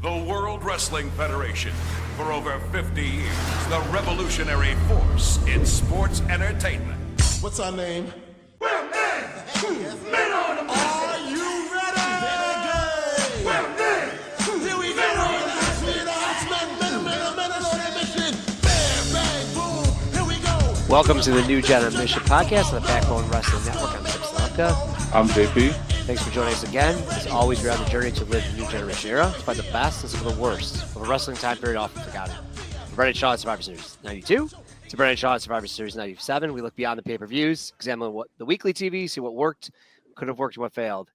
The World Wrestling Federation. For over 50 years, the revolutionary force in sports entertainment. What's our name? Well, men on the Are you ready? Well, Here we go. Men on a mission. Bam, bang, boom. Here we go. Welcome to the New Generation podcast on the Backbone Wrestling Network. I'm Tim Slomka. I'm JP. Thanks for joining us again. As always, we're on the journey to live the New Generation era, to find the best and some of the worst of a wrestling time period often forgotten. From Bret and Shawn Survivor Series 92 to Bret and Shawn Survivor Series 97, we look beyond the pay-per-views, examine what the weekly TV, see what worked, could have worked, and what failed.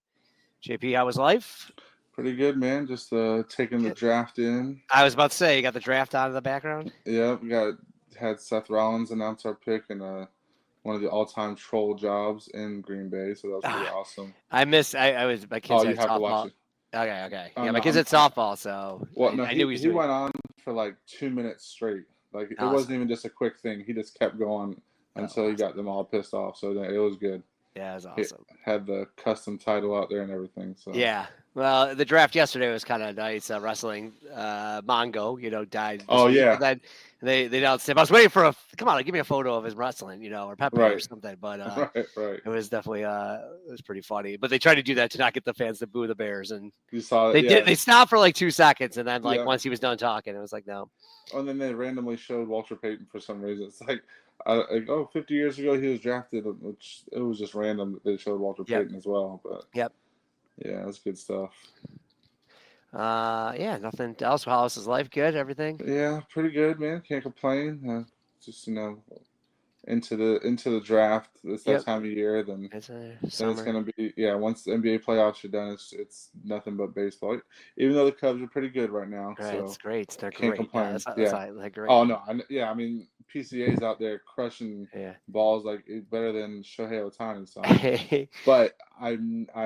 JP, how was life? Pretty good, man. Just taking the draft in. I was about to say, you got the draft out of the background? Yeah, we had Seth Rollins announce our pick and one of the all-time troll jobs in Green Bay, so that was pretty awesome. I was my kids Oh, you at have to softball. watch it. Okay. Oh, Yeah, no, my kids at softball, so Well, no, I knew he was he doing went on for like 2 minutes straight. Like it Awesome. wasn't even just a quick thing. He just kept going until he got them all pissed off. So it was good. Yeah, it was He awesome. had the custom title out there and everything. So Yeah. Well, the draft yesterday was kind of nice. Wrestling Mongo, died. This Oh, week. yeah. And then they announced him. I was waiting for come on, give me a photo of his wrestling, or Pepe or Right. something. But right. it was definitely it was pretty funny. But they tried to do that to not get the fans to boo the Bears, and You saw it. they yeah. did. They stopped for like 2 seconds, and then Yeah. once he was done talking, it was like no. Oh, and then they randomly showed Walter Payton for some reason. It's like, 50 years ago he was drafted, which it was just random that they showed Walter Yep. Payton as well. But Yep. yeah, that's good stuff. Yeah, nothing else. How else is life? Good, everything. Yeah, pretty good, man. Can't complain. Just into the draft. It's that Yep. time of year. Then It's a then it's summer. gonna be once the NBA playoffs are done, it's nothing but baseball. Even though the Cubs are pretty good right now, Right, so it's great. They're can't great. complain. Yeah, that's Yeah. like great. Oh no, I mean PCA's out there crushing Yeah. balls like better than Shohei Ohtani. So, but I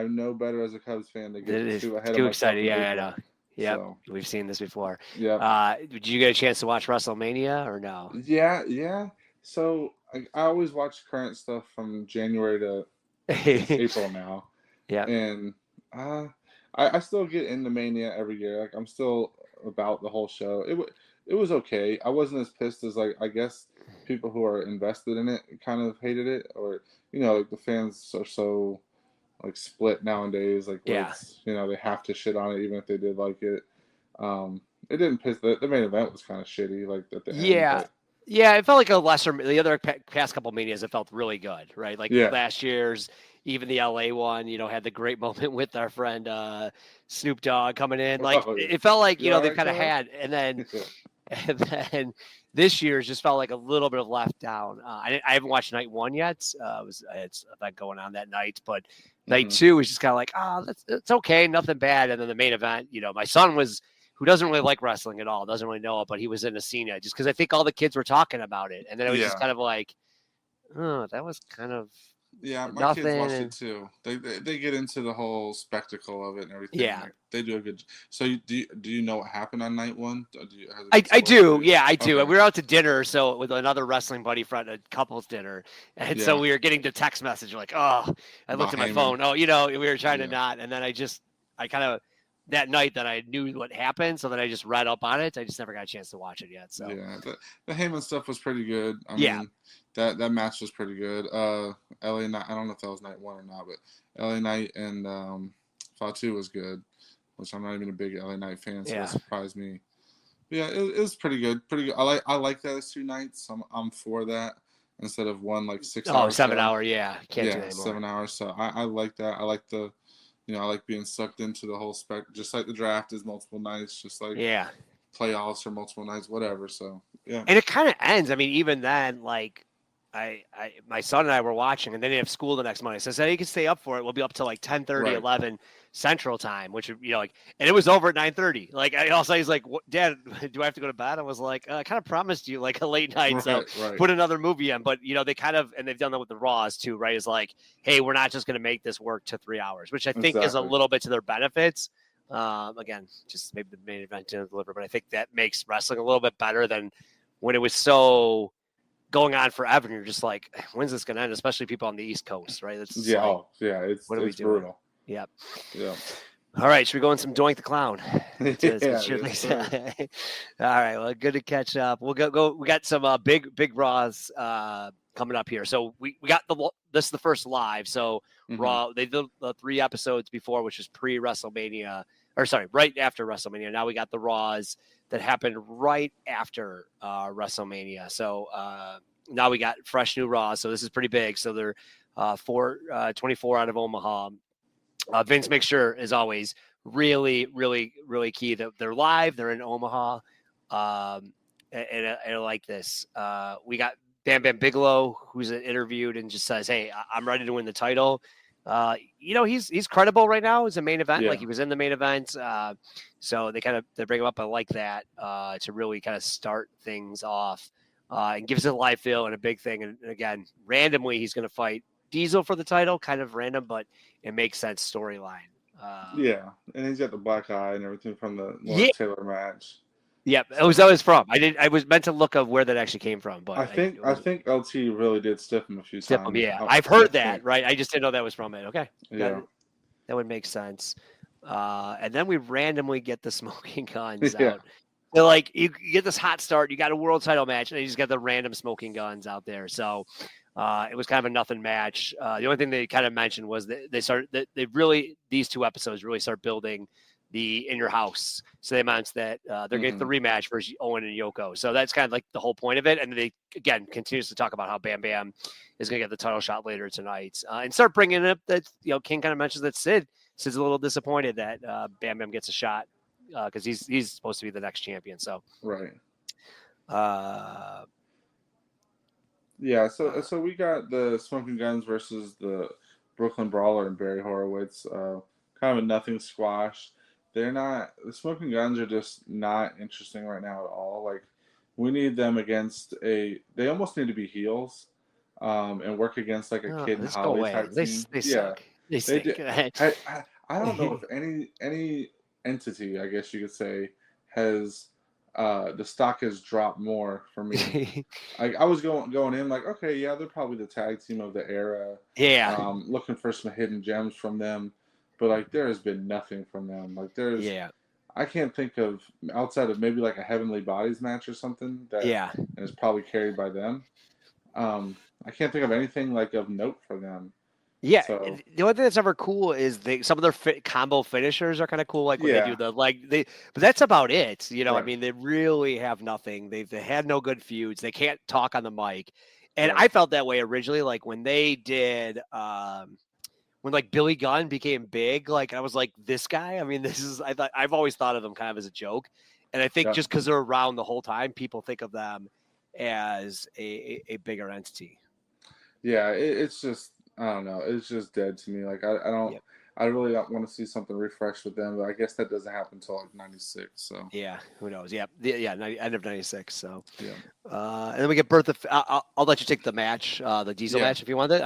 know better as a Cubs fan to It get is too ahead of too myself. excited. in Yeah, I baseball. know. Yep, So, we've seen this before. yeah, Did you get a chance to watch WrestleMania or no? yeah. So I always watch current stuff from January to April now, Yeah, and I still get into Mania every year. Like I'm still about the whole show. It was okay. I wasn't as pissed as I guess people who are invested in it kind of hated it, or like the fans are so like split nowadays. Like where Yeah. it's, they have to shit on it even if they did like it. It didn't piss. The main event was kind of shitty. Like at the end. Yeah. But, Yeah, it felt like a lesser. The other past couple Manias, it felt really good, right? Like Yeah. last year's, even the LA one, had the great moment with our friend Snoop Dogg coming in. Like Oh, yeah. it felt like You they alright, kind of Kyle? had, and then this year's just felt like a little bit of left down. I haven't watched night one yet. It's an event going on that night, but night Mhm. two was just kind of like, it's okay, nothing bad. And then the main event, my son who doesn't really like wrestling at all, doesn't really know it, but he was in a scene just because I think all the kids were talking about it, and then it was just Yeah. kind of like, oh, that was kind of Yeah, my nothing. kids watch and- it too. They get into the whole spectacle of it and everything. Yeah. Like, they do a good. So do you know what happened on night one? Has it I been do. spoiled? Yeah, I do. Okay. And we were out to dinner, so with another wrestling buddy friend, a couple's dinner. And so Yeah. we were getting the text message like, oh, I looked at my Heyman. phone. Oh, we were trying to Yeah. not. And then I kind of, that night that I knew what happened, so then I just read up on it. I just never got a chance to watch it yet. So Yeah, the Heyman stuff was pretty good. I Yeah. mean, that match was pretty good. LA Knight, I don't know if that was night one or not, but LA Knight and Fatu was good, which I'm not even a big LA Knight fan, so Yeah. that surprised me. But yeah, it was pretty good. Pretty good. I like that as 2 nights. I'm for that instead of one like 6 hour. 7 show. hour. Yeah. Can't do Yeah, that anymore. 7 hours. So I like that. I like the, I like being sucked into the whole just like the draft is multiple nights, just like Yeah. playoffs or multiple nights, whatever. So yeah. And it kind of ends. I mean, even then, like, my son and I were watching, and then they have school the next Monday. So I said, you can stay up for it. We'll be up till like 10:30, Right. 11 Central Time, which, and it was over at 9:30. Like, he's like, Dad, do I have to go to bed? I was like, I kind of promised you like a late night. So Right. put another movie in. But, they kind of, and they've done that with the Raws too, right? Is like, hey, we're not just going to make this work to 3 hours, which I think is a Exactly. little bit to their benefits. Again, just maybe the main event didn't deliver, but I think that makes wrestling a little bit better than when it was so going on forever. And you're just like, when's this going to end? Especially people on the East Coast, right? It's Yeah. like, Oh, yeah. It's what are we it's doing? brutal. Yep. Yeah. All right, should we go in some Doink the Clown? Yeah, yes, sir. All right, well, good to catch up. We'll go. We got some big Raws coming up here. So we got this is the first live. So Raw, they did the 3 episodes before, which was pre-WrestleMania, or sorry, right after WrestleMania. Now we got the Raws that happened right after WrestleMania. So now we got fresh new Raws. So this is pretty big. So they're 24 out of Omaha. Vince makes sure, as always, really key that they're live. They're in Omaha. And I like this. We got Bam Bam Bigelow, who's interviewed and just says, "Hey, I'm ready to win the title." He's credible right now as a main event. Yeah. Like he was in the main event. So they bring him up. I like that to really kind of start things off and gives it a live feel and a big thing. And again, randomly, he's going to fight Diesel for the title, kind of random, but it makes sense storyline. Yeah, and he's got the black eye and everything from the Taylor match. Yeah, that was from. I was meant to look up where that actually came from, but I think LT really did stiff him a few times. Yeah, I've heard that. Right, I just didn't know that was from it. Okay, yeah, that would make sense. And then we randomly get the smoking guns out. So like you get this hot start, you got a world title match, and you just got the random smoking guns out there. So it was kind of a nothing match. The only thing they kind of mentioned was these 2 episodes really start building the in your house. So they announced that they're getting the rematch versus Owen and Yoko. So that's kind of like the whole point of it. And they again continues to talk about how Bam Bam is going to get the title shot later tonight, and start bringing up that King kind of mentions that Sid's a little disappointed that Bam Bam gets a shot because he's supposed to be the next champion. So right. Yeah, so we got the Smoking Guns versus the Brooklyn Brawler and Barry Horowitz. Kind of a nothing squash. The Smoking Guns are just not interesting right now at all. Like, we need them against they almost need to be heels, and work against like a Kid and Holly type team. They suck. They stink. I don't know if any entity, I guess you could say, has the stock has dropped more for me. I was going in like, okay, yeah, they're probably the tag team of the era. Yeah. Looking for some hidden gems from them, but like there has been nothing from them. Like I can't think of outside of maybe like a Heavenly Bodies match or something that is probably carried by them. I can't think of anything like of note for them. Yeah, so, the only thing that's ever cool is some of their combo finishers are kind of cool, like when they do but that's about it. Right. I mean, they really have nothing. They had no good feuds. They can't talk on the mic, and I felt that way originally. Like when they did, when like Billy Gunn became big, like I was like, this guy. I mean, I've always thought of them kind of as a joke, and I think just because they're around the whole time, people think of them as a bigger entity. Yeah, it's just. I don't know. It's just dead to me. Like I don't. Yep. I really don't want to see something refreshed with them, but I guess that doesn't happen until like '96. So yeah, who knows? Yeah, end of '96. So yeah. And then we get Bertha. I'll let you take the match, the Diesel match, if you want it.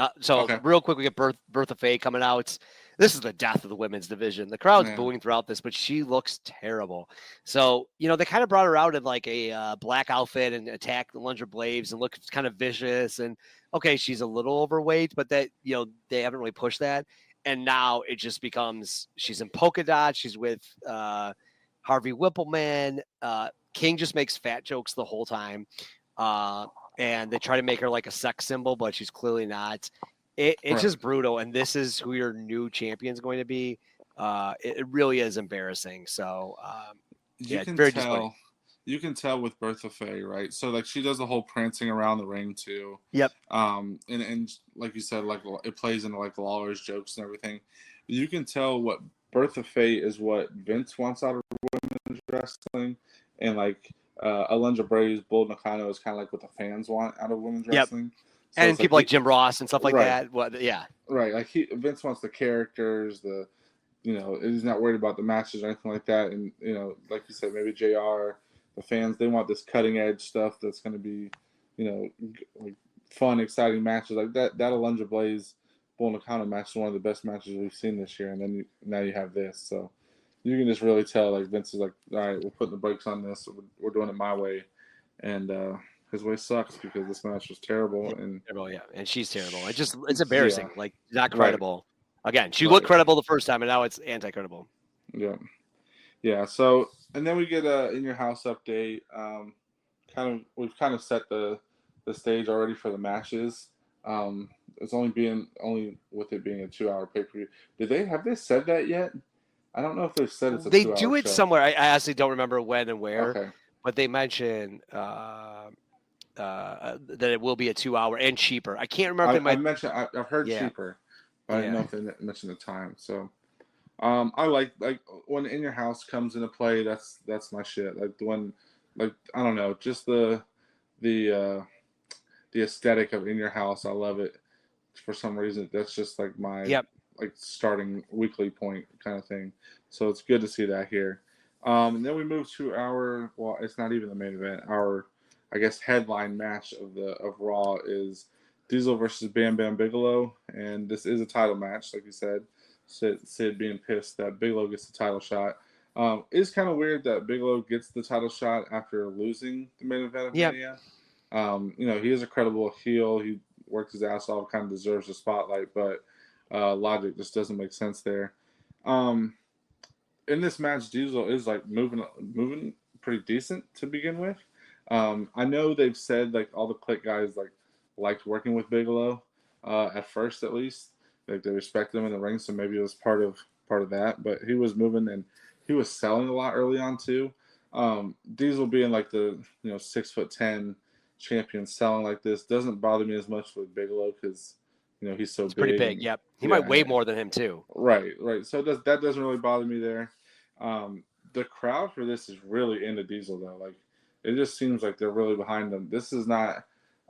Real quick, we get Bertha Faye coming out. This is the death of the women's division. The crowd's booing throughout this, but she looks terrible. So they kind of brought her out in like a black outfit and attacked the Lunger Blades and looked kind of vicious. And okay, she's a little overweight, but that they haven't really pushed that. And now it just becomes she's in polka dots. She's with Harvey Whippleman. King just makes fat jokes the whole time, and they try to make her like a sex symbol, but she's clearly not. It's just brutal, and this is who your new champion's going to be. It really is embarrassing. So you can tell with Bertha Faye, right? So like she does the whole prancing around the ring too. Yep. And like you said, like it plays into like Lawler's jokes and everything. You can tell what Bertha Faye is what Vince wants out of women's wrestling, and like Alundra Brady's Bull Nakano is kind of like what the fans want out of women's wrestling. So and people like Jim Ross and stuff like that. Right. Like Vince wants the characters, he's not worried about the matches or anything like that. And, like you said, maybe JR, the fans, they want this cutting edge stuff that's going to be, like fun, exciting matches. Like that Alundra Blaze Bull Nakano match is one of the best matches we've seen this year. And then now you have this. So you can just really tell, like, Vince is like, all right, we're putting the brakes on this. We're doing it my way. And, his way sucks because this match was terrible, and she's terrible. It's embarrassing. Like not credible. Again, she looked credible the first time, and now it's anti-credible. Yeah. Yeah. So, and then we get a in your house update. We've kind of set the stage already for the matches. It's only with it being a 2 hour pay per view. Have they said that yet? I don't know if they've said it's a They 2 hour do it show. somewhere. I honestly don't remember when and where, Okay. but they mention that it will be a 2 hour and cheaper. I can't remember if they might. I've heard Yeah, cheaper, but I didn't yeah. know if they mentioned the time. So I like when in your house comes into play. That's my shit. Like the one, like I don't know, just the uh, the aesthetic of in your house. I love it for some reason. That's just like my Yep. like starting weekly point kind of thing. So it's good to see that here. And then we move to our well, it's not even the main event. Our I guess headline match of Raw is Diesel versus Bam Bam Bigelow, and this is a title match, like you said. Sid being pissed that Bigelow gets the title shot. It's kind of weird that Bigelow gets the title shot after losing the main event of Yep. Mania. He is a credible heel. He worked his ass off, kind of deserves the spotlight, but logic just doesn't make sense there. Um, in this match, Diesel is like moving pretty decent to begin with. I know they've said like all the Click guys like liked working with Bigelow at first, at least. Like they respect him in the ring, so maybe it was part of that. But he was moving and he was selling a lot early on too. Diesel being like the 6'10" champion selling like this doesn't bother me as much with Bigelow because he's so It's pretty big big. and Yep. He might yeah, weigh more than him too. right. So that doesn't really bother me there. The crowd for this is really into Diesel though. Like it just seems like they're really behind them. This is not.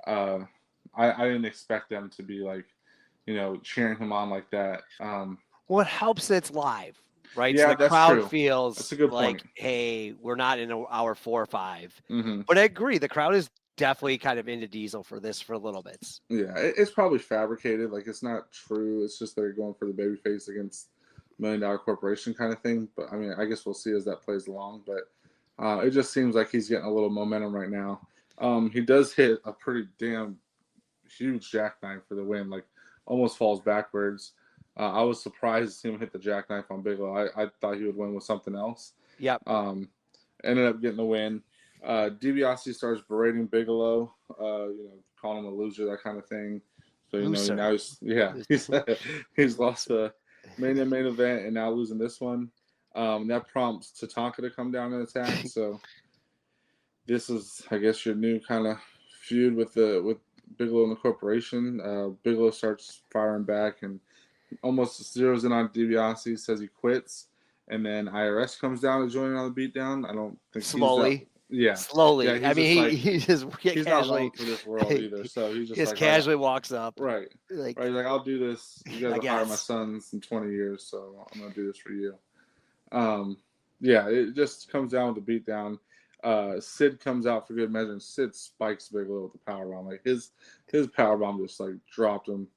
Uh, I didn't expect them to be like cheering him on like that. Well, it helps that it's live, right? So Yeah, the that's crowd true. That's feels a good like, point. hey, we're not in hour 4 or 5. Hmm. But I agree, the crowd is definitely kind of into Diesel for this for a little bit. Yeah, it's probably fabricated. Like it's not true. It's just they're going for the babyface against $1 million corporation kind of thing. But I mean, I guess we'll see as that plays along. But it just seems like he's getting a little momentum right now. He does hit a pretty damn huge jackknife for the win. Like almost falls backwards. I was surprised to see him hit the jackknife on Bigelow. I thought he would win with something else. Yep. Um, Ended up getting the win. DiBiase starts berating Bigelow, calling him a loser, that kind of thing. So Loser. now he's lost the main event and now losing this one. That prompts Tatanka to come down and attack. So this is, I guess, your new kind of feud with Bigelow and the corporation. Bigelow starts firing back and almost zeroes in on DiBiase, says he quits, and then IRS comes down to join in on the beatdown. I don't think Slowly. Yeah, Slowly. he's I mean, just like he just he's not casually long for this world either. So he's he just just like, casually walks up. right. Like, He's like, I'll do this. You guys I will hire my guess. sons in 20 years, so I'm gonna do this for you. Yeah, it just comes down with the beatdown. Sid comes out for good measure, and Sid spikes Bigelow with the power bomb. Like his power bomb just like dropped him.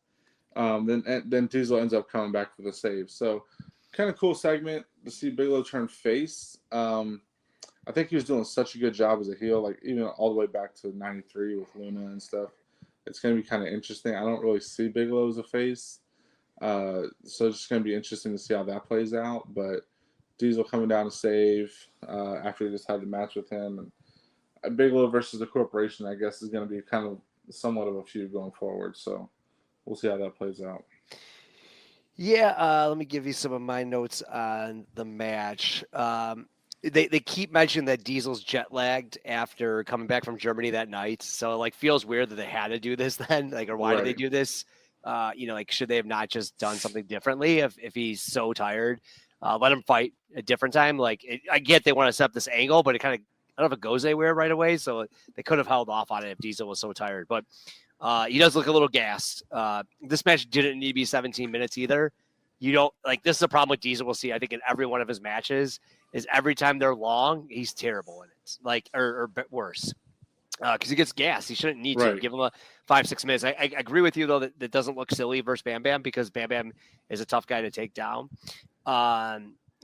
Then Diesel ends up coming back for the save. So kind of cool segment to see Bigelow turn face. I think he was doing such a good job as a heel, like even all the way back to '93 with Luna and stuff. It's going to be kind of interesting. I don't really see Bigelow as a face, so it's just going to be interesting to see how that plays out. But Diesel coming down to save after he just had the match with him, and Bigelow versus the Corporation, I guess, is going to be kind of somewhat of a feud going forward. So we'll see how that plays out. Yeah, let me give you some of my notes on the match. They keep mentioning that Diesel's jet lagged after coming back from Germany that night, so it, like, feels weird that they had to do this then. Like, or why did they Right. do this? Like, should they have not just done something differently if he's so tired? Let him fight a different time. Like, I get they want to set up this angle, but it kind of, I don't know if it goes anywhere right away, so they could have held off on it if Diesel was so tired. But he does look a little gassed. This match didn't need to be 17 minutes either. You don't, like, this is a problem with Diesel. We'll see, I think, in every one of his matches, is every time they're long, he's terrible in it. Like, or worse. Because he gets gassed. He shouldn't need to. Right. Give him a 5-6 minutes. I agree with you, though, that doesn't look silly versus Bam Bam, because Bam Bam is a tough guy to take down.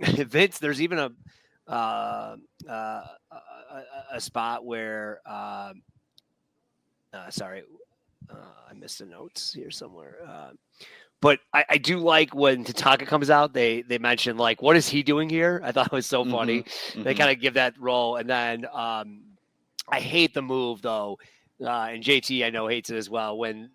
Vince, there's even a spot where I missed the notes here somewhere. But I do like when Tatanka comes out, they mention like, what is he doing here? I thought it was so funny. They kind of give that role. And then I hate the move though. And JT, I know, hates it as well. When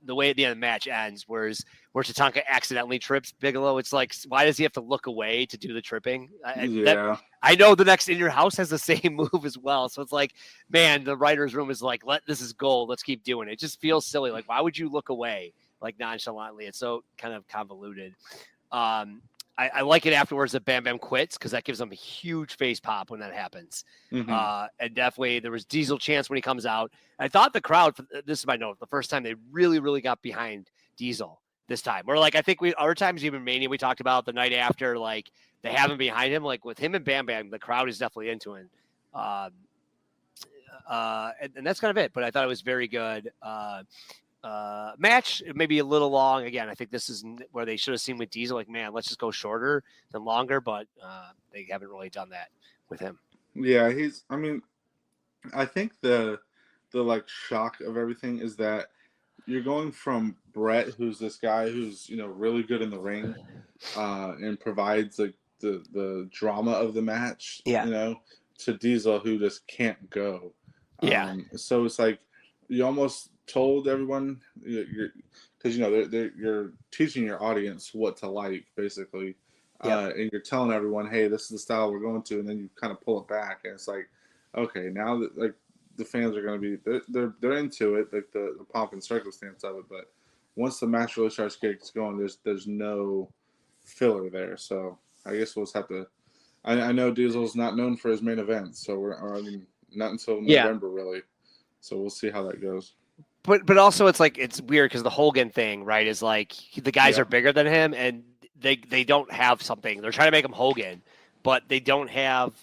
the way at the end of the match ends, where Tatanka accidentally trips Bigelow, it's like, why does he have to look away to do the tripping? I know the next In Your House has the same move as well. So it's like, man, the writer's room is like, this is gold. Let's keep doing it. It just feels silly. Like, why would you look away like nonchalantly? It's so kind of convoluted. I like it afterwards that Bam Bam quits because that gives them a huge face pop when that happens. And definitely there was Diesel chance when he comes out. I thought the crowd, this is my note, the first time they really, really got behind Diesel this time. Where like, I think other times, even Mania, we talked about the night after, like they have him behind him. Like with him and Bam Bam, the crowd is definitely into him. And that's kind of it. But I thought it was very good. Match maybe a little long. Again, I think this is where they should have seen with Diesel, like, man, let's just go shorter than longer, but they haven't really done that with him. Yeah, I think the like shock of everything is that you're going from Bret, who's this guy who's, really good in the ring, and provides like the drama of the match, to Diesel, who just can't go. So it's like you almost told everyone, because you're teaching your audience what to like, basically, and you're telling everyone, hey, this is the style we're going to, and then you kind of pull it back, and it's like, okay, now that like the fans are going to be they're into it, like the pomp and circumstance of it, but once the match really starts getting going, there's no filler there. So I guess we'll just have to. I know Diesel's not known for his main events, so not until November really. So we'll see how that goes. But also it's like, it's weird because the Hogan thing, right, is like the guys are bigger than him and they don't have something. They're trying to make him Hogan, but they don't have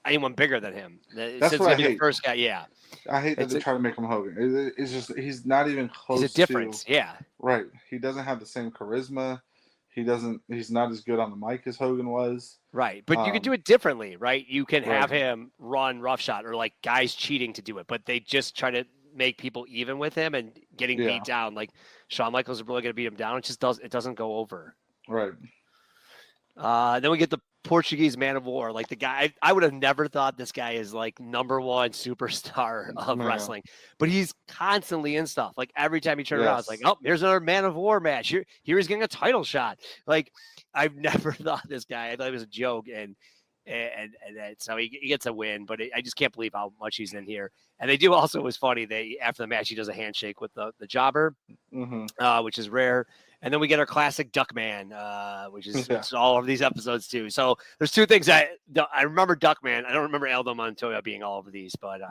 anyone bigger than him. That's what I hate. The first guy, yeah. I hate that they try to make him Hogan. It's just he's not even close. He's a difference, Right. He doesn't have the same charisma. He's not as good on the mic as Hogan was. Right. But you can do it differently, right? You can have him run roughshot or like guys cheating to do it, but they just try to make people even with him and getting beat down. Like Shawn Michaels is really going to beat him down. It doesn't go over. Right. Then we get the Portuguese Man of War. Like the guy, I would have never thought this guy is like #1 superstar of wrestling, but he's constantly in stuff. Like every time you turn around, it's like, oh, here's another Man of War match. Here he's getting a title shot. Like I've never thought this guy. I thought it was a joke, and so he gets a win. But I just can't believe how much he's in here. And they do also, it was funny, after the match he does a handshake with the jobber, which is rare. And then we get our classic Duckman, which is all of these episodes too. So there's two things I remember Duckman. I don't remember Aldo Montoya being all over these, but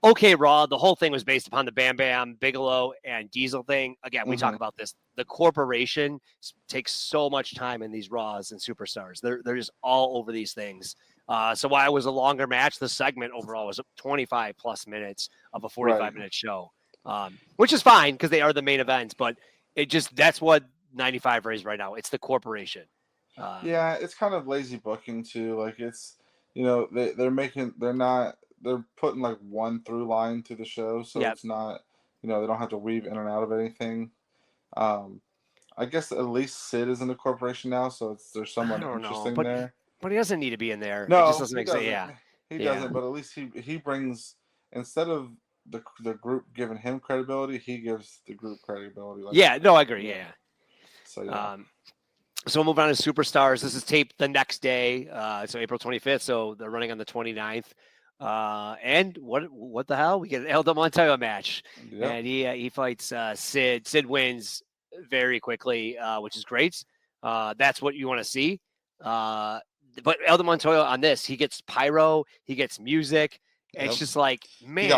okay, Raw. The whole thing was based upon the Bam Bam, Bigelow, and Diesel thing. Again, we talk about this. The corporation takes so much time in these Raws and Superstars. They're just all over these things. So while it was a longer match, the segment overall was 25 plus minutes of a 45-minute show, which is fine because they are the main events, but that's what 95 is right now. It's the corporation. It's kind of lazy booking too. Like it's, they're putting like one through line to the show. So it's not, they don't have to weave in and out of anything. I guess at least Sid is in the corporation now. So there's someone interesting there. But he doesn't need to be in there. No, it just doesn't make sense. He doesn't, but at least he brings, instead of the group giving him credibility, he gives the group credibility. I agree. Yeah. So so we'll move on to Superstars. This is taped the next day, so April 25th. So they're running on the 29th. And what the hell? We get an Aldo Montoya match, and he fights Sid. Sid wins very quickly, which is great. That's what you want to see. But Aldo Montoya on this, he gets pyro, he gets music. It's just like, man, he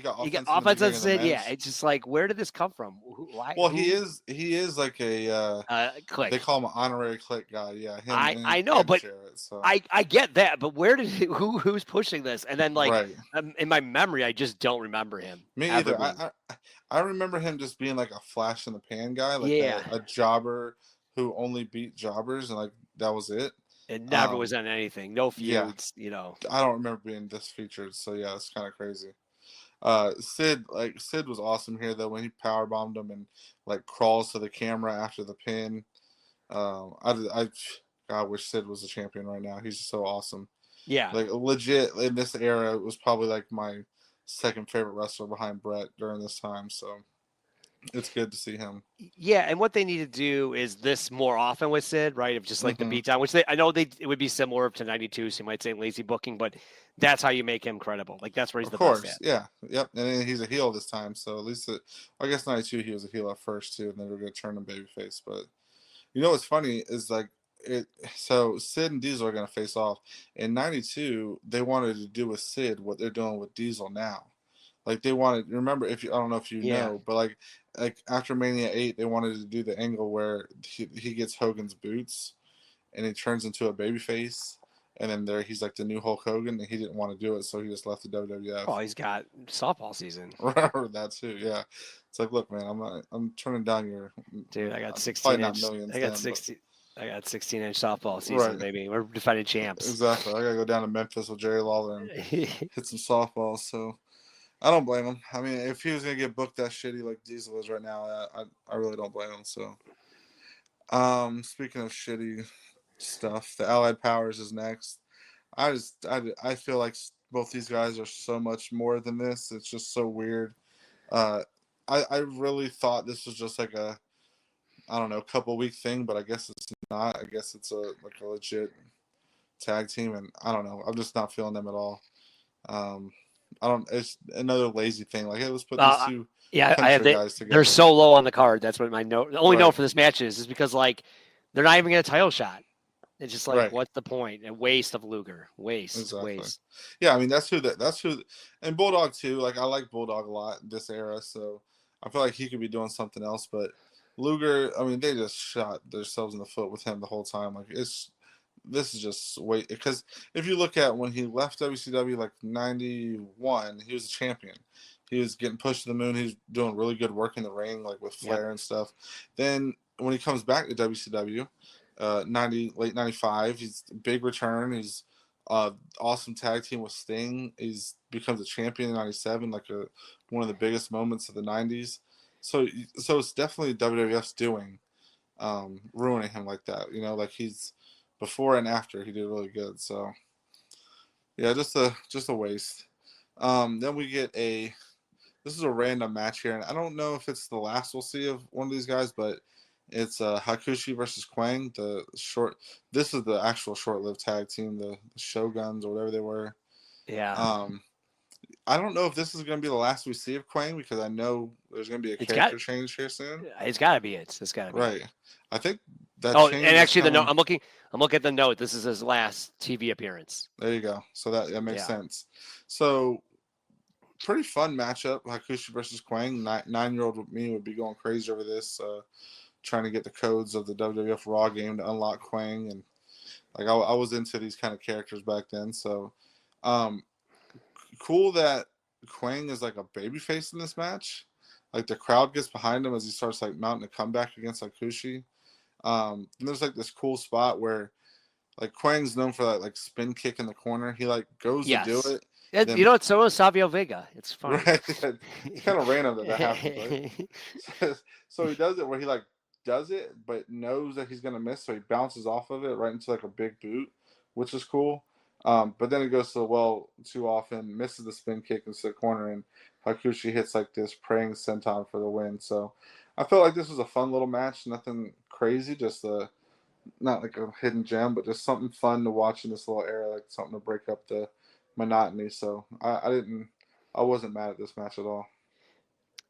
got offense on Sid. Yeah, it's just like, where did this come from? Why? Well, he is like a click. They call him an honorary click guy. Yeah, I know, but I get that. But where did who's pushing this? And then in my memory, I just don't remember him. Me either. I remember him just being like a flash in the pan guy, like a jobber who only beat jobbers, and like that was it. It never was on anything. No feuds, I don't remember being this featured, so it's kind of crazy. Sid was awesome here though when he power bombed him and like crawls to the camera after the pin. I wish Sid was a champion right now. He's just so awesome. Yeah. Like legit in this era, it was probably like my second favorite wrestler behind Bret during this time. So it's good to see him. Yeah, and what they need to do is this more often with Sid, right? Of just like the Mhm. beatdown, which I know it would be similar to '92, so you might say lazy booking, but that's how you make him credible. Like that's where he's Of the best course, at. yeah, yep. And then he's a heel this time, so at least I guess '92 he was a heel at first too, and then we're gonna turn him babyface. But you know what's funny is like it. So Sid and Diesel are gonna face off. In '92, they wanted to do with Sid what they're doing with Diesel now. Like they wanted. Remember, if you I don't know if you Yeah. know, but like after Mania 8, they wanted to do the angle where he gets Hogan's boots, and he turns into a babyface. And then he's like the new Hulk Hogan, and he didn't want to do it, so he just left the WWF. Oh, he's got softball season. Remember that too, yeah. It's like, look, man, I'm turning down your Dude, I got 16 probably not inch. millions. I got then, 60. I got 16-inch softball season, Right. baby. We're defending champs. Exactly. I gotta go down to Memphis with Jerry Lawler and hit some softballs. So I don't blame him. I mean, if he was gonna get booked that shitty like Diesel is right now, I really don't blame him. So, speaking of shitty stuff, the Allied Powers is next. I feel like both these guys are so much more than this. It's just so weird. Uh, I really thought this was just like a I don't know couple week thing, but I guess it's not. I guess it's a legit tag team, and I don't know. I'm just not feeling them at all. I don't. It's another lazy thing. Like, hey, let's put these two I have country guys together. they're so low on the card. That's what my note. The only Right. note for this match is because like they're not even getting a title shot. It's just like, Right. what's the point? A waste of Luger. Waste. Yeah, I mean that's who, and Bulldog too. Like I like Bulldog a lot in this era, so I feel like he could be doing something else. But Luger, I mean, they just shot themselves in the foot with him the whole time. Like this is just wait because if you look at when he left WCW like '91, he was a champion. He was getting pushed to the moon. He was doing really good work in the ring, like with Flair and stuff. Then when he comes back to WCW. Late '95. He's big return. He's awesome tag team with Sting. He's becomes a champion in '97, like one of the biggest moments of the '90s. So it's definitely WWF's doing, ruining him like that. You know, like he's before and after he did really good. So yeah, just a waste. Then we get this is a random match here, and I don't know if it's the last we'll see of one of these guys, but it's Hakushi versus Quang. This is the actual short-lived tag team, the Shoguns or whatever they were. Yeah. I don't know if this is going to be the last we see of Quang because I know there's going to be a character change here soon. It's got to be it. It's got to be Right. It. I think that. Oh, change and actually, coming... the note. I'm looking at the note. This is his last TV appearance. There you go. So that makes sense. So. Pretty fun matchup, Hakushi versus Quang. 9-year-old me would be going crazy over this, trying to get the codes of the WWF Raw game to unlock Quang, and like I was into these kind of characters back then. So, cool that Quang is like a babyface in this match. Like the crowd gets behind him as he starts like mounting a comeback against Hakushi. And there's like this cool spot where like Quang's known for that like spin kick in the corner. He like goes to do it. You know, it's so is Savio Vega. It's fun. Right. It's kind of random that happens, right? So he does it where he like does it, but knows that he's gonna miss, so he bounces off of it right into like a big boot, which is cool. But then it goes to the well too often, misses the spin kick into the corner, and Hakushi hits like this praying senton for the win. So I felt like this was a fun little match, nothing crazy, just not like a hidden gem, but just something fun to watch in this little era, like something to break up the monotony. So I wasn't mad at this match at all.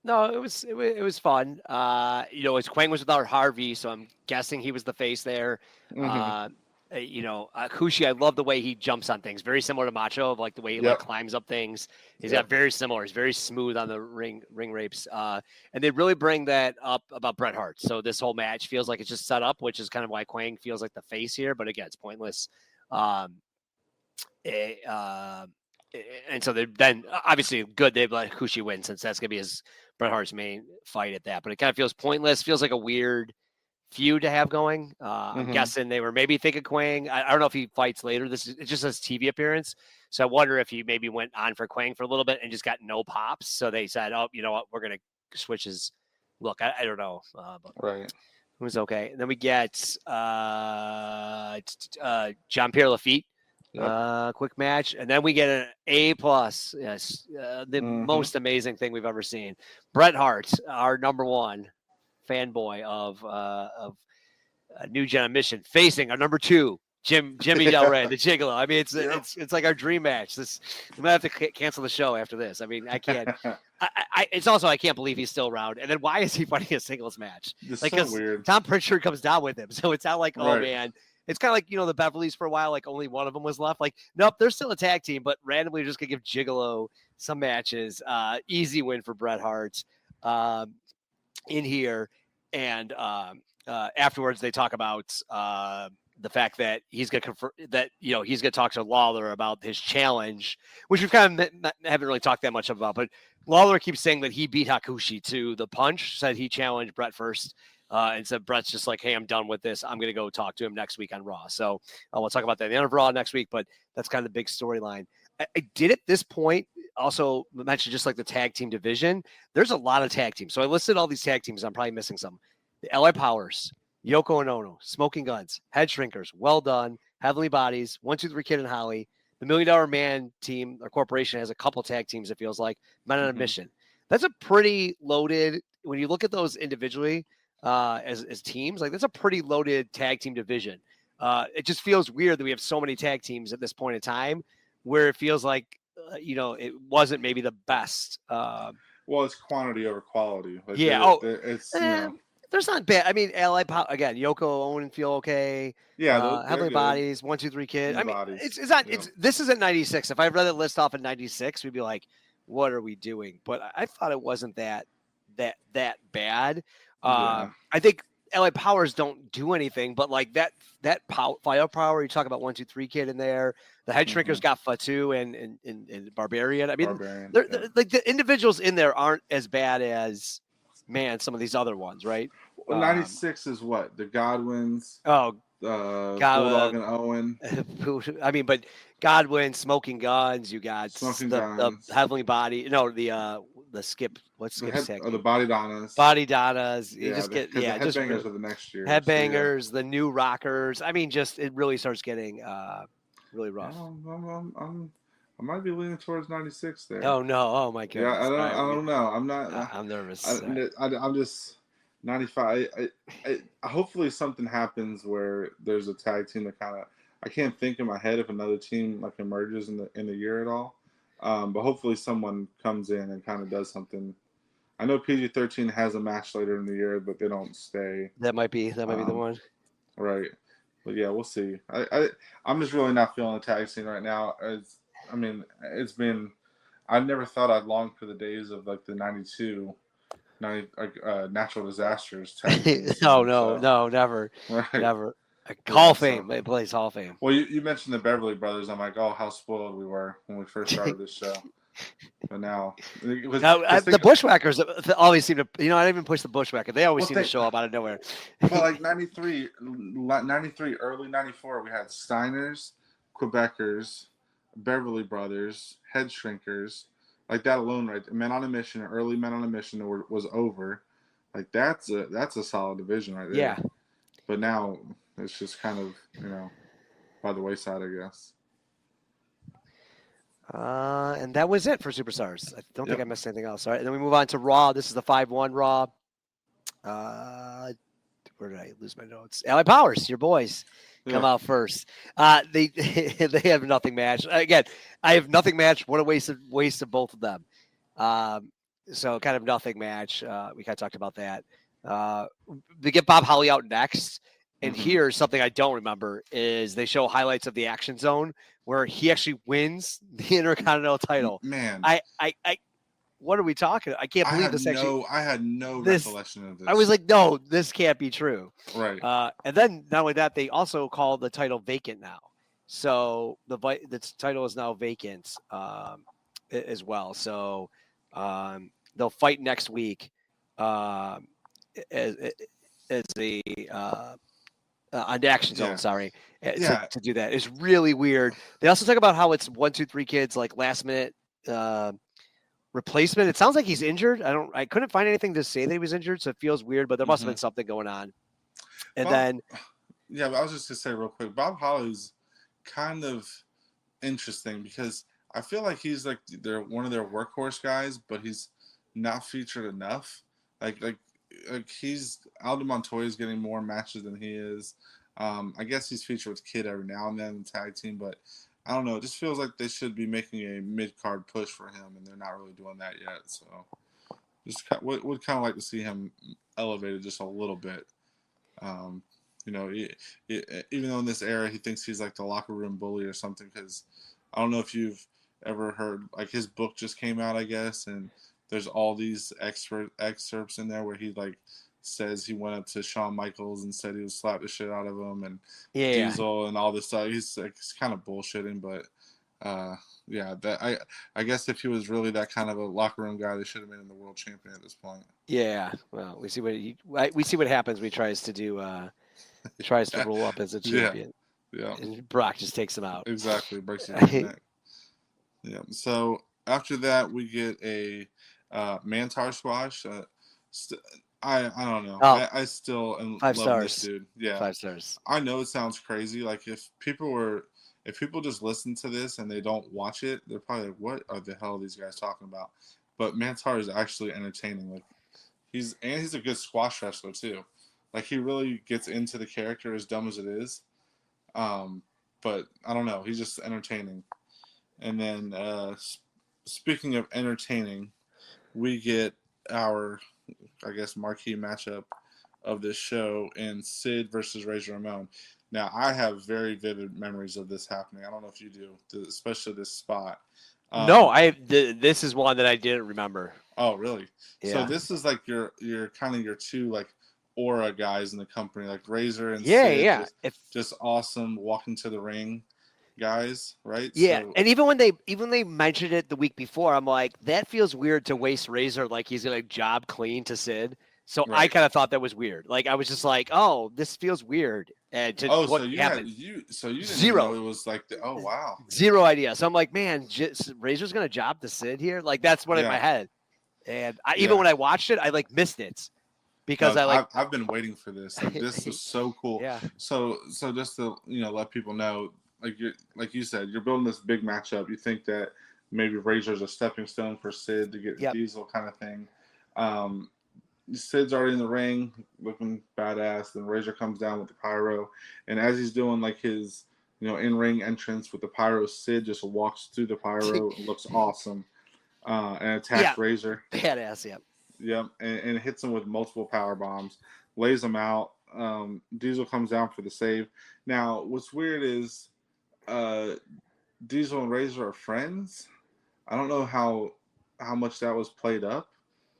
No, it was fun. You know, as Quang was without Harvey, so I'm guessing he was the face there. Mm-hmm. You know, Kushi, I love the way he jumps on things. Very similar to Macho, like the way he like climbs up things. He's got very similar. He's very smooth on the ring rapes. And they really bring that up about Bret Hart. So this whole match feels like it's just set up, which is kind of why Quang feels like the face here. But again, it's pointless. And so then obviously good they've let Kushi win since that's gonna be his Bret Hart's main fight at that. But it kind of feels pointless. Feels like a weird feud to have going. I'm Mhm. guessing they were maybe thinking Quang. I don't know if he fights later. It just says TV appearance. So I wonder if he maybe went on for Quang for a little bit and just got no pops. So they said, oh, you know what? We're going to switch his look. I don't know. But Right. it was okay. And then we get John Pierre Lafitte. Yep. Quick match, and then we get an A+. Yes, the Mhm. most amazing thing we've ever seen. Bret Hart, our number one fanboy of New Generation, facing our number two, Jimmy Del Rey, the Gigolo. I mean, it's like our dream match. We might have to cancel the show after this. I mean, I can't. It's also I can't believe he's still around. And then why is he fighting a singles match? It's Like, so because weird. Tom Pritchard comes down with him, so it's not like, oh Right. man. It's kind of like, the Beverleys for a while, like only one of them was left. Like, nope, they're still a tag team, but randomly just going to give Gigolo some matches. Easy win for Bret Hart in here. And afterwards, they talk about the fact that he's going to confirm that, he's going to talk to Lawler about his challenge, which we've kind of haven't really talked that much about. But Lawler keeps saying that he beat Hakushi to the punch, said he challenged Bret first. And said Bret's just like, hey, I'm done with this. I'm going to go talk to him next week on Raw. So we'll talk about that at the end of Raw next week, but that's kind of the big storyline. I did at this point also mention just like the tag team division. There's a lot of tag teams. So I listed all these tag teams. I'm probably missing some. The LA Powers, Yoko and Ono, Smoking Guns, Head Shrinkers, Well Done, Heavenly Bodies, 1, 2, 3 Kid and Holly. The $1 Million Man team or corporation has a couple tag teams, it feels like. Men on a Mission. That's a pretty loaded, when you look at those individually, as teams, like that's a pretty loaded tag team division. It just feels weird that we have so many tag teams at this point in time where it feels like, it wasn't maybe the best. Well, it's quantity over quality. Like Yeah. it's, there's not bad. I mean, again, Yoko, Owen feel okay. Yeah. Heavenly Bodies, 1, 2, 3 Kid. I mean, Bodies. it's not, this isn't 96. If I read the list off in 96, we'd be like, what are we doing? But I thought it wasn't that bad. I think LA Powers don't do anything, but like that firepower, you talk about 1, 2, 3 Kid in there. The Head Shrinkers got Fatu and Barbarian. I mean, like the individuals in there aren't as bad as some of these other ones, right? Well, 96 is what? The Godwins. Bulldog and Owen. I mean, but Godwin, Smoking Guns. You got the Heavenly Body. No, the Skip. What's Skip's tag? The Body Donnas. Body Donnas. You just get Headbangers of the next year. Headbangers, the New Rockers. I mean, just it really starts getting really rough. I might be leaning towards 96 there. Oh no! Oh my god! Yeah, I don't know. I'm not. I'm nervous. I'm just 95. Hopefully something happens where there's a tag team that I can't think in my head if another team like emerges in the year at all. But hopefully someone comes in and kind of does something. I know PG-13 has a match later in the year, but they don't stay. That might be the one. Right. But yeah, we'll see. I'm just really not feeling the tag scene right now. It's been. I never thought I'd long for the days of like the 92. Natural disasters. No, never. Right. Never. Hall of Fame. It plays Hall of Fame. Well, you mentioned the Beverly Brothers. I'm like, oh, how spoiled we were when we first started this show. But now the Bushwhackers always seem to, I didn't even push the Bushwhacker. They always seem to show up out of nowhere. Well, like 93, early 94, we had Steiners, Quebecers, Beverly Brothers, Head Shrinkers. Like that alone, right? Men on a Mission, early Men on a Mission was over. Like that's a solid division right there. Yeah. But now it's just kind of by the wayside, I guess. And that was it for Superstars. I don't think I missed anything else. All right, and then we move on to Raw. This is the 5-1 Raw. Where did I lose my notes? LA Powers, your boys, come out first. They have nothing match. Again, I have nothing match. What a waste of both of them. So kind of nothing match. We kind of talked about that. They get Bob Holly out next. And here's something I don't remember is they show highlights of the Action Zone where he actually wins the Intercontinental title. Man, I what are we talking? I can't believe this actually. I had no recollection of this. I was like, no, this can't be true. Right. And then not only that, they also call the title vacant now. So the title is now vacant as well. So they'll fight next week. on the action zone. Yeah. Sorry, Yeah. to do that is really weird. They also talk about how it's 1, 2, 3 kids like last minute replacement. It sounds like he's injured. I couldn't find anything to say that he was injured, so it feels weird. But there must have been something going on. And then Yeah, but I was just gonna say real quick, Bob Holly's kind of interesting because I feel like he's like they're one of their workhorse guys, but he's not featured enough. Like he's Aldo Montoya's getting more matches than he is. I guess he's featured with Kid every now and then in the tag team, but I don't know. It just feels like they should be making a mid card push for him, and they're not really doing that yet. So, just would kind of like to see him elevated just a little bit. You know, even though in this era he thinks he's like the locker room bully or something, because I don't know if you've ever heard, like his book just came out, I guess, and there's all these excerpts in there where he like says he went up to Shawn Michaels and said he would slap the shit out of him and Diesel and all this stuff. He's kind of bullshitting, but yeah, that I guess if he was really that kind of a locker room guy, they should have made him the world champion at this point. Yeah, well, we see what happens when he tries to do tries to roll up as a champion. Yeah. And Brock just takes him out. Exactly, breaks his neck. Yeah. So after that, we get a Mantar squash. I don't know. Oh, I still am 5 loving stars. this dude. Yeah, 5 stars. I know it sounds crazy. Like if people just listen to this and they don't watch it, they're probably like, "What are the hell are these guys talking about?" But Mantar is actually entertaining. Like he's a good squash wrestler too. Like he really gets into the character, as dumb as it is. But I don't know. He's just entertaining. And then speaking of entertaining, we get our, I guess, marquee matchup of this show in Sid versus Razor Ramon. Now, I have very vivid memories of this happening. I don't know if you do, especially this spot. No, this is one that I didn't remember. Oh, really? Yeah. So this is like your kind of your two like aura guys in the company, like Razor and Sid. Just awesome walking to the ring guys, right? Yeah, so, and even when they mentioned it the week before, I'm like, that feels weird to waste Razor like he's gonna job clean to Sid. So right. I kind of thought that was weird. Like I was just like, oh, this feels weird. And so you happened? You didn't Zero. know it was like oh wow, zero idea. So I'm like, man, Razor's gonna job to Sid here. Like that's what in my head. And even when I watched it, I like missed it because I've been waiting for this. Like this was so cool. Yeah. So just to let people know, like you said, you're building this big matchup. You think that maybe Razor's a stepping stone for Sid to get Diesel kind of thing. Sid's already in the ring, looking badass. Then Razor comes down with the pyro, and as he's doing like his in-ring entrance with the pyro, Sid just walks through the pyro and looks awesome, and attacks Razor. Badass, Yep, and hits him with multiple power bombs, lays him out. Diesel comes down for the save. Now, what's weird is Diesel and Razor are friends. I don't know how much that was played up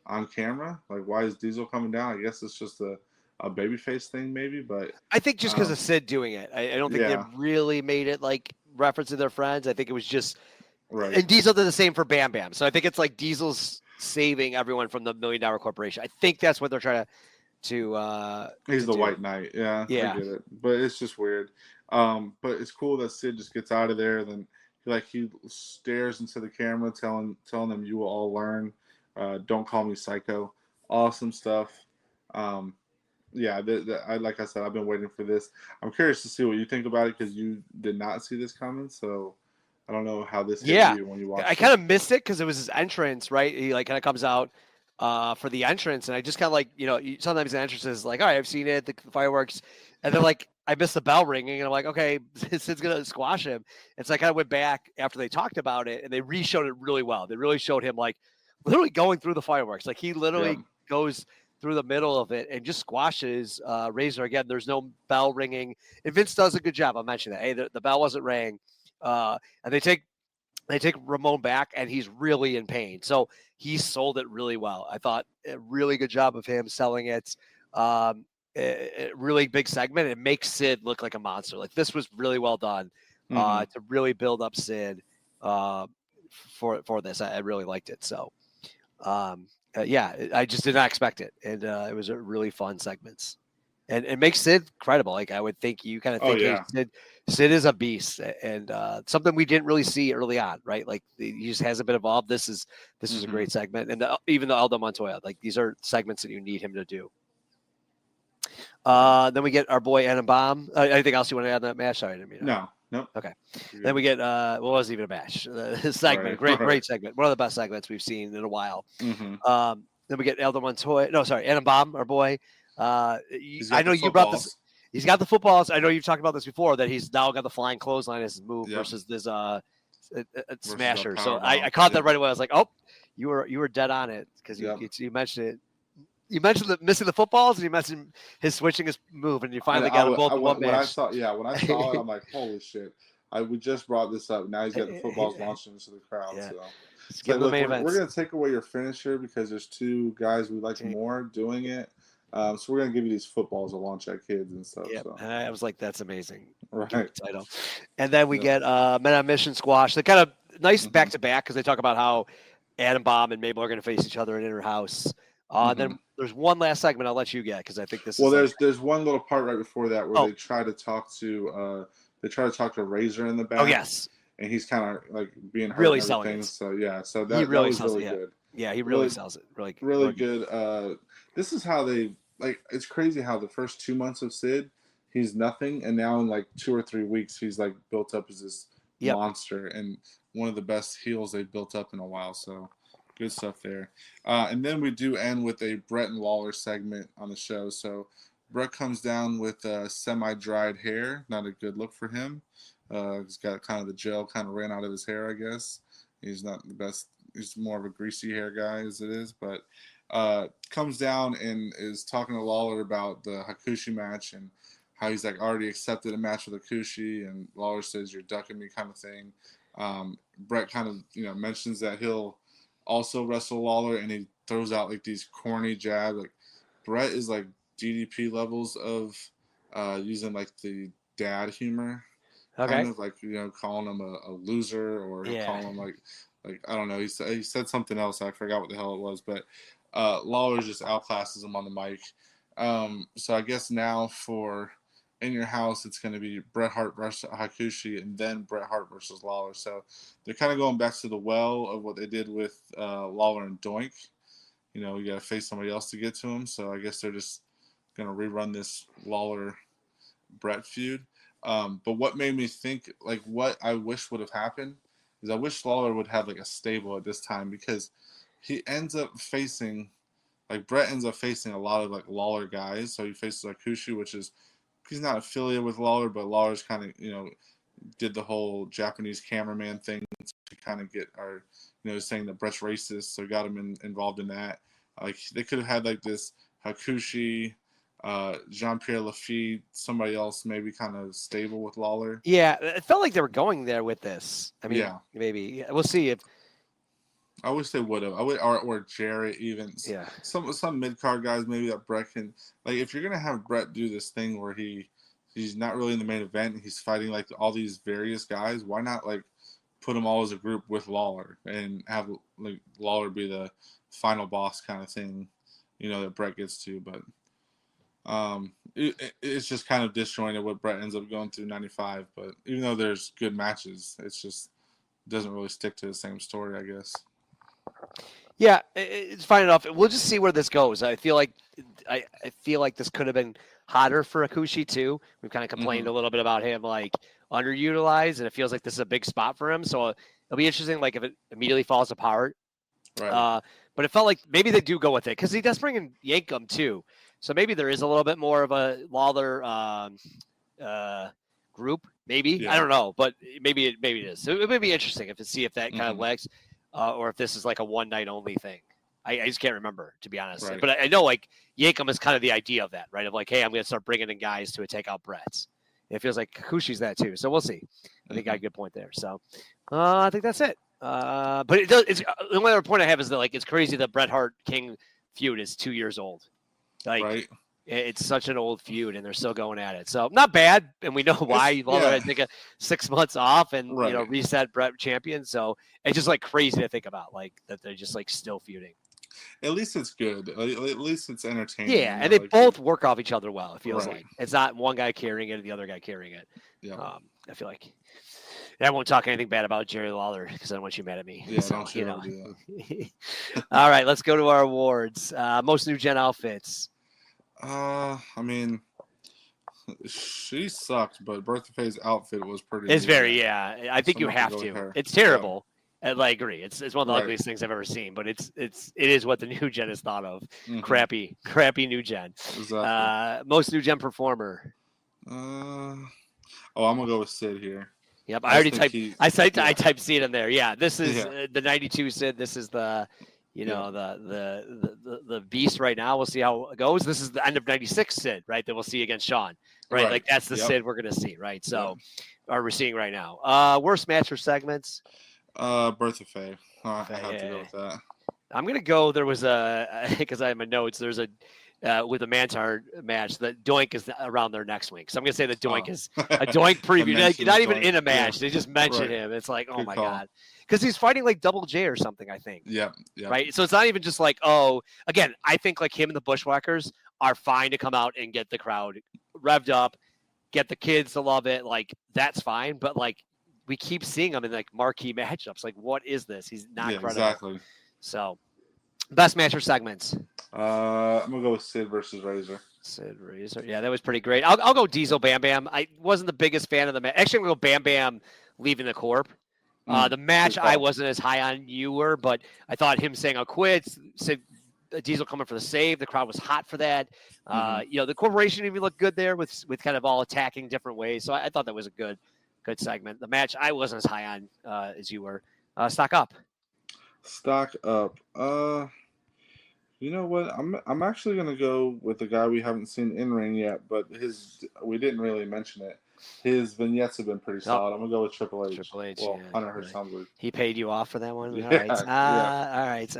on camera. Like, why is Diesel coming down? I guess it's just a babyface thing, maybe. But I think just because of Sid doing it, I don't think they really made it like referencing their friends. I think it was just right. And Diesel did the same for Bam Bam. So I think it's like Diesel's saving everyone from the $1 Million Corporation. I think that's what they're trying to he's the White Knight. Yeah, I get it. But it's just weird. But it's cool that Sid just gets out of there. Then he stares into the camera, telling them, "You will all learn. Don't call me psycho." Awesome stuff. Yeah, like I said, I've been waiting for this. I'm curious to see what you think about it because you did not see this coming. So I don't know how this hit you when you watched it. I kind of missed it because it was his entrance, right? He like kind of comes out for the entrance, and I just kind of like sometimes the entrance is like, all right, I've seen it, the fireworks, and then like I missed the bell ringing, and I'm like, okay, Sid's gonna squash him. And so I kind of went back after they talked about it, and they re-showed it really well. They really showed him like literally going through the fireworks, like he literally goes through the middle of it and just squashes Razor again. There's no bell ringing, and Vince does a good job. I'll mention that. Hey, the bell wasn't ringing, and they take Ramon back, and he's really in pain. So he sold it really well. I thought a really good job of him selling it. A really big segment. It makes Sid look like a monster. Like this was really well done to really build up Sid for this. I really liked it. So I just did not expect it, and it was a really fun segments. and makes Sid credible. Like I would think you kind of Oh think, hey, yeah. Sid is a beast, and something we didn't really see early on, right? Like he just hasn't been involved. This is a Mm-hmm. great segment, and even the Aldo Montoya, like these are segments that you need him to do. Then we get our boy Adam Bomb. Anything else you want to add on that match? Sorry, I didn't mean to. No, nope. Okay. Then we get what wasn't even a match. His segment, Right, great segment. One of the best segments we've seen in a while. Mm-hmm. Then we get Aldo Montoya. No, sorry, Adam Bomb, our boy. I know you brought this. He's got the footballs. I know you've talked about this before, that he's now got the flying clothesline as his move versus this smasher. So I caught that right away. I was like, oh, you were dead on it, because you mentioned it. You mentioned missing the footballs, and you mentioned his switching his move, and you finally got them both in one match. When I saw it, I'm like, holy shit. We just brought this up. Now he's got the footballs launching into the crowd. Yeah. So look, we're going to take away your finisher because there's two guys we like more doing it. So we're going to give you these footballs to launch at kids and stuff. Yeah, so. I was like, that's amazing. Right. Title. And then we get Men on Mission Squash. They're kind of nice back-to-back, because they talk about how Adam Bomb and Mabel are going to face each other in Inner House. Then there's one last segment I'll let you get, because I think this is there's one little part right before that where they try to talk to Razor in the back. Oh yes. And he's kind of like being hurt really and selling everything. it. So yeah, so that was really good. Yeah, he really sells it. Really good. This is how they it's crazy how the first 2 months of Sid, he's nothing, and now in like 2 or 3 weeks he's like built up as this monster and one of the best heels they've built up in a while. So good stuff there. And then we do end with a Bret and Lawler segment on the show. So Bret comes down with semi-dried hair, not a good look for him. He's got kind of the gel kind of ran out of his hair, I guess. He's not the best. He's more of a greasy hair guy as it is, but comes down and is talking to Lawler about the Hakushi match and how he's like already accepted a match with Hakushi, and Lawler says, "You're ducking me," kind of thing. Bret kind of mentions that he'll also wrestle Lawler, and he throws out like these corny jabs. Like Bret is like DDP levels of using like the dad humor. Okay. Kind of like calling him a loser, or calling him like I don't know. He said something else. I forgot what the hell it was, but Lawler just outclasses him on the mic. So I guess now for In Your House, it's going to be Bret Hart versus Hakushi, and then Bret Hart versus Lawler. So they're kind of going back to the well of what they did with Lawler and Doink. You got to face somebody else to get to him. So I guess they're just going to rerun this Lawler Bret feud. But what made me think, like, what I wish would have happened is I wish Lawler would have like a stable at this time, because he ends up facing, like, Bret ends up facing a lot of like Lawler guys. So he faces Hakushi, which is, he's not affiliated with Lawler, but Lawler's kind of did the whole Japanese cameraman thing to kind of get our saying that Bret's racist, so got him involved in that. Like they could have had like this Hakushi, Jean-Pierre Lafitte, somebody else maybe kind of stable with Lawler. Yeah, it felt like they were going there with this. I mean, maybe we'll see if. I wish they would have. Or Jarrett even. Yeah. Some mid card guys maybe that Bret can, like, if you're gonna have Bret do this thing where he's not really in the main event and he's fighting like all these various guys, why not like put them all as a group with Lawler and have like Lawler be the final boss kind of thing, that Bret gets to, but. It's just kind of disjointed what Bret ends up going through 95, but even though there's good matches, it's just doesn't really stick to the same story, I guess. Yeah, it's fine enough. We'll just see where this goes. I feel like this could have been hotter for Hakushi too. We've kind of complained a little bit about him like underutilized, and it feels like this is a big spot for him. So it'll be interesting, like if it immediately falls apart. Right. But it felt like maybe they do go with it because he does bring in Yankum too. So maybe there is a little bit more of a Lawler group. Maybe I don't know, but maybe it is. So it would be interesting to see if that kind of legs, or if this is like a one night only thing. I just can't remember, to be honest. Right. But I know like Yankum is kind of the idea of that, right? Of like, hey, I'm going to start bringing in guys to take out Bret's. It feels like Kakushi's that too. So we'll see. I think I got a good point there. So I think that's it. But it does. It's the only other point I have is that like it's crazy that Bret Hart King feud is 2 years old. Like right. It's such an old feud, and they're still going at it. So not bad, and we know why. Lawler had to take 6 months off and reset Bret champion. So it's just like crazy to think about, like that they're just like still feuding. At least it's good. At least it's entertaining. Yeah, you and know, they like, both work off each other well. It feels Right. like it's not one guy carrying it and the other guy carrying it. Yeah. I feel like. And I won't talk anything bad about Jerry Lawler because I don't want you mad at me. Yeah, So, don't you ever do that. All right, let's go to our awards. Most new gen outfits. I mean, she sucked, but Bertha Faye's outfit was pretty. It's neat. very, yeah. I think So you I'm gonna have go with to. her. It's terrible. And I agree. It's one of the Right. ugliest things I've ever seen, but it is what the new gen is thought of. Mhm. Crappy new gen. Exactly. Most new gen performer. I'm gonna go with Sid here. Yep, I I already think typed. he- I typed Sid in there. Yeah, this is Yeah. the '92 Sid. This is the, the beast right now. We'll see how it goes. This is the end of '96 Sid, right? That we'll see against Shawn, right? Right. Like that's the Yep. Sid we're gonna see, right? So, or we're seeing right now. Worst match or segments. Bertha Faye. I have to Yeah. go with that. I'm gonna go. There was because I have my notes. There's a with the Mantar match. The Doink is around their next week, so I'm gonna say the Doink is a Doink preview. mention Not of even Doink. in a match. Yeah. They just mention Right. him. It's like, oh Good my call. god, because he's fighting like Double J or something. I think. Yeah. Right. So it's not even just like, oh, again, I think like him and the Bushwhackers are fine to come out and get the crowd revved up, get the kids to love it. Like that's fine, but like we keep seeing him in like marquee matchups. Like, what is this? He's not credible. Exactly. So, best match or segments. I'm gonna go with Sid versus Razor. Sid Razor. Yeah, that was pretty great. I'll go Diesel Bam Bam. I wasn't the biggest fan of the match. Actually, I'm going to go Bam Bam leaving the Corp. The match good call. I wasn't as high on you were, but I thought him saying I'll quit, Sid, Diesel coming for the save. The crowd was hot for that. The corporation even looked good there with kind of all attacking different ways. So I thought that was a good segment. The match I wasn't as high on as you were. Stock up. Stock up. You know what? I'm actually gonna go with the guy we haven't seen in ring yet, but we didn't really mention it. His vignettes have been pretty solid. I'm gonna go with Triple H. Triple H. Well, yeah, Hunter Hearst Helmsley. He paid you off for that one. Yeah, All right. yeah. All right.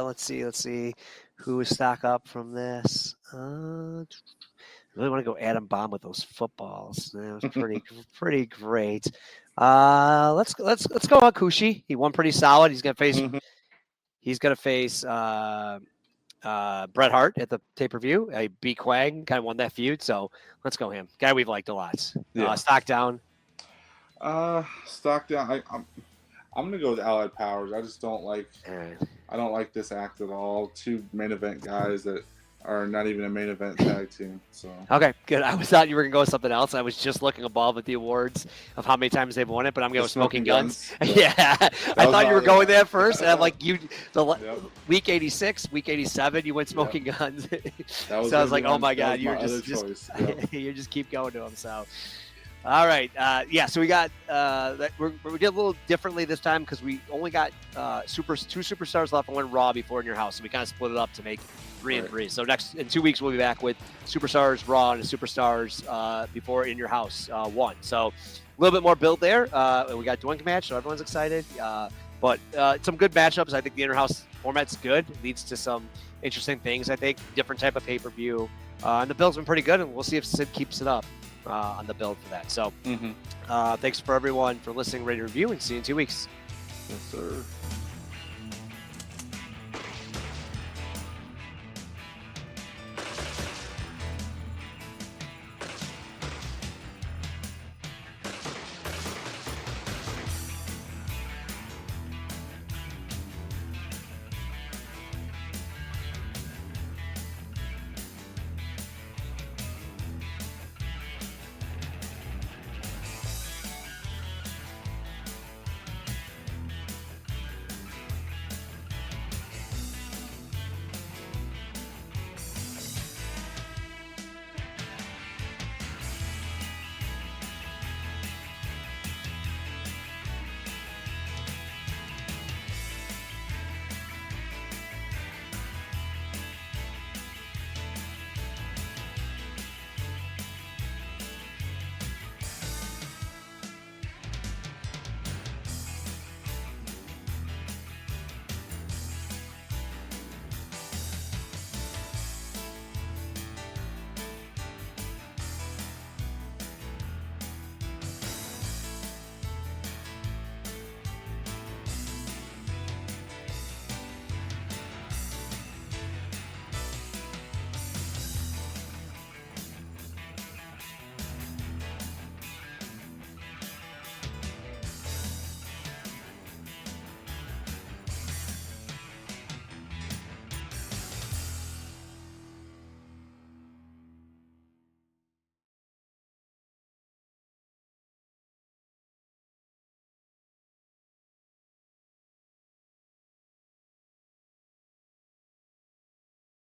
Let's see. Who is stock up from this? I really want to go Adam Bomb with those footballs. That was pretty great. Let's go Akushi. He won pretty solid. He's gonna face Bret Hart at the pay-per-view. Beat Quang, kind of won that feud, so let's go him. Guy we've liked a lot. Yeah. Stock down. Stock down. I'm gonna go with Allied Powers. I just don't like. All right. I don't like this act at all. Two main event guys that are not even a main event tag team. So Okay, good. I thought you were gonna go with something else. I was just looking above at the awards of how many times they've won it, but I'm going with Smoking Guns. Yeah, I thought you were going there first, and I'm like, week 86, week 87, you went Smoking Guns. So I was like, oh my god, you're just you just keep going to them. So. All right. So we got we did a little differently this time because we only got two superstars left and one Raw before In Your House. So we kind of split it up to make 3 and 3. So in 2 weeks we'll be back with Superstars Raw and Superstars before In Your House 1. So a little bit more build there. We got Doink match, so everyone's excited. But some good matchups. I think the In Your House format's good. It leads to some interesting things. I think different type of pay-per-view. And the build's been pretty good, and we'll see if Sid keeps it up. On the build for that. So thanks for everyone for listening, rate, review, and see you in 2 weeks. Yes, sir.